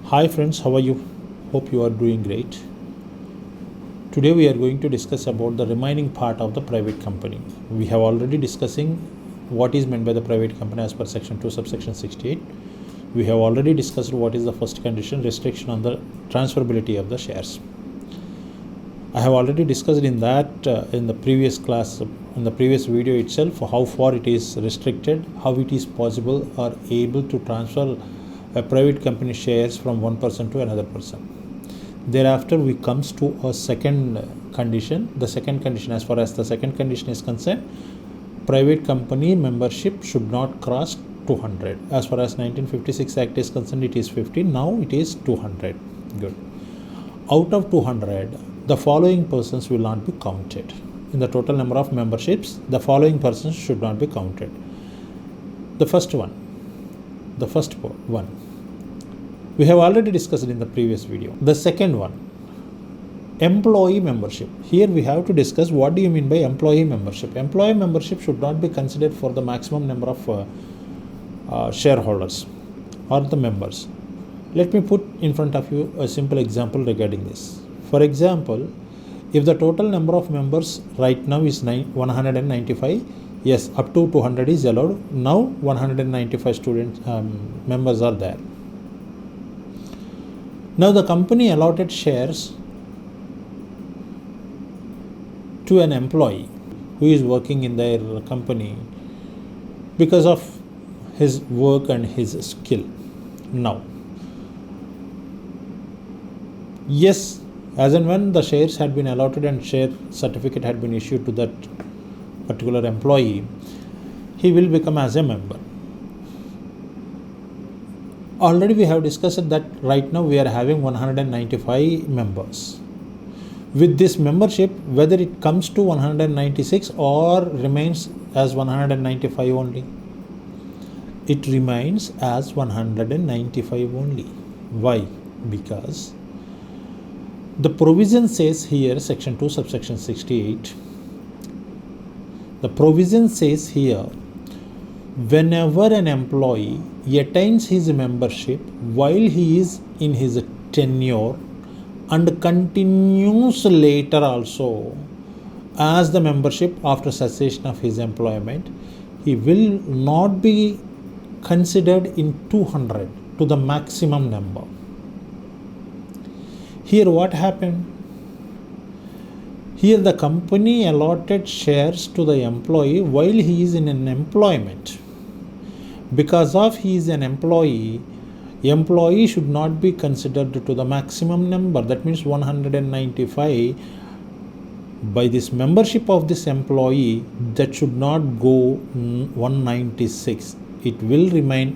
Hi friends, how are you? Hope you are doing great. Today we are going to discuss about the remaining part of the private company. We have already discussing what is meant by the private company as per section 2 subsection 68. We have already discussed what is the first condition, restriction on the transferability of the shares. I have already discussed in that in the previous class, in the previous video itself, how far it is restricted, how it is possible or able to transfer a private company shares from one person to another person. Thereafter we comes to a second condition. The second condition, as far as the second condition is concerned, private company membership should not cross 200. As far as 1956 Act is concerned, it is 50. Now it is 200. Good. Out of 200, the following persons will not be counted. In the total number of memberships, the following persons should not be counted. The first one. We have already discussed in the previous video. The second one, employee membership. Here we have to discuss what do you mean by employee membership. Employee membership should not be considered for the maximum number of shareholders or the members. Let me put in front of you a simple example regarding this. For example, if the total number of members right now is 195, yes, up to 200 is allowed. Now 195 members are there. Now the company allotted shares to an employee who is working in their company because of his work and his skill. Now, yes, as and when the shares had been allotted and share certificate had been issued to that particular employee, he will become as a member. Already we have discussed that right now we are having 195 members. With this membership, whether it comes to 196 or remains as 195 only, it remains as 195 only. Why? Because the provision says here, section 2 subsection 68, the provision says here, whenever an employee attains his membership while he is in his tenure and continues later also as the membership after cessation of his employment, he will not be considered in 200 to the maximum number. Here what happened? Here the company allotted shares to the employee while he is in an employment. Because of he is an employee should not be considered to the maximum number. That means 195. By this membership of this employee, that should not go 196. It will remain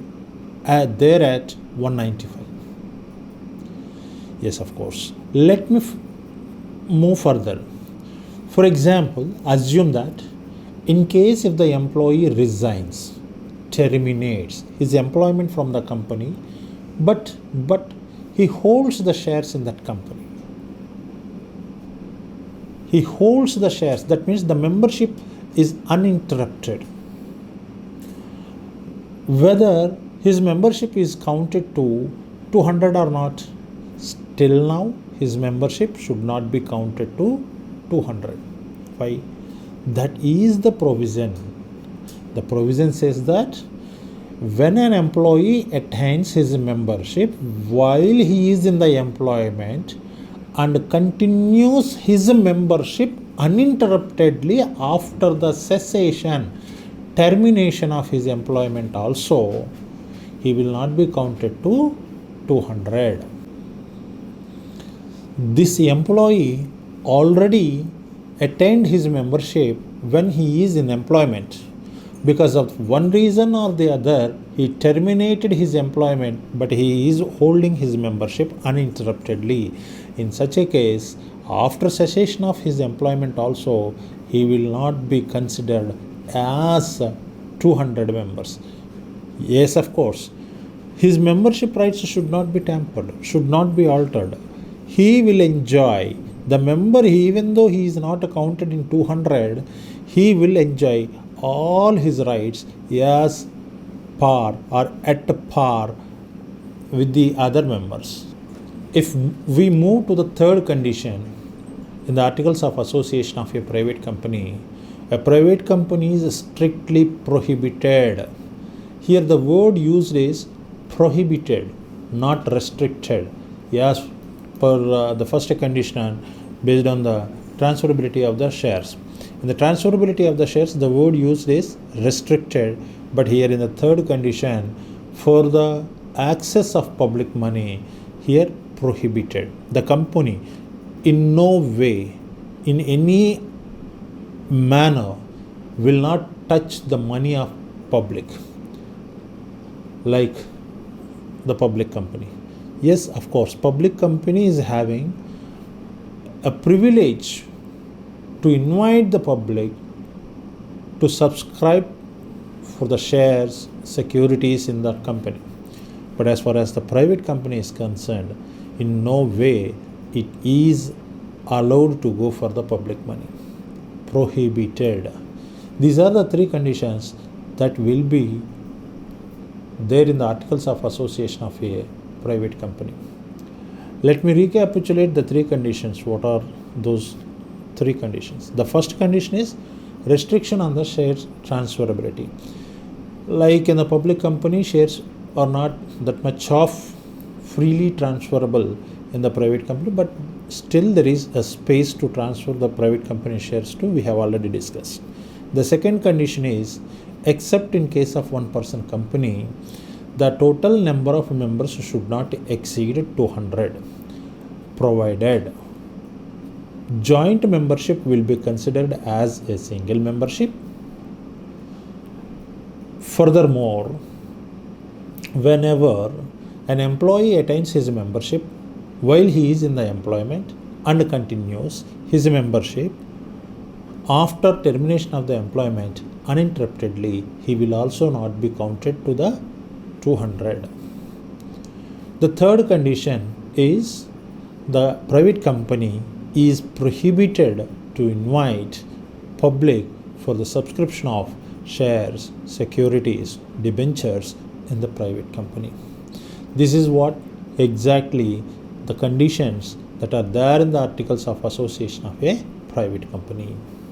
there at 195. Yes, of course. Let me move further. For example, assume that in case if the employee resigns, terminates his employment from the company, but he holds the shares in that company. He holds the shares. That means the membership is uninterrupted. Whether his membership is counted to 200 or not, still now his membership should not be counted to 200. Why? That is the provision. The provision says that when an employee attains his membership while he is in the employment and continues his membership uninterruptedly after the termination of his employment also, he will not be counted to 200. This employee already attained his membership when he is in employment. Because of one reason or the other, he terminated his employment, but he is holding his membership uninterruptedly. In such a case, after cessation of his employment also, he will not be considered as 200 members. Yes, of course, his membership rights should not be tampered, should not be altered. He will enjoy, the member, even though he is not counted in 200, he will enjoy all his rights as par or at par with the other members. If we move to the third condition in the Articles of Association of a private company is strictly prohibited. Here the word used is prohibited, not restricted. Yes, per the first condition based on the transferability of the shares. In the transferability of the shares, the word used is restricted, but here in the third condition, for the access of public money, here prohibited. The company in no way, in any manner, will not touch the money of public, like the public company. Yes, of course, public company is having a privilege to invite the public to subscribe for the shares, securities in that company. But as far as the private company is concerned, in no way it is allowed to go for the public money. Prohibited. These are the three conditions that will be there in the Articles of Association of a private company. Let me recapitulate the three conditions. What are those three conditions? The first condition is restriction on the shares transferability. Like in the public company, shares are not that much of freely transferable in the private company, but still there is a space to transfer the private company shares to, we have already discussed. The second condition is, except in case of one person company, the total number of members should not exceed 200, provided joint membership will be considered as a single membership. Furthermore, whenever an employee attains his membership while he is in the employment and continues his membership after termination of the employment uninterruptedly, he will also not be counted to the 200. The third condition is the private company is prohibited to invite public for the subscription of shares, securities, debentures in the private company. This is what exactly the conditions that are there in the Articles of Association of a private company.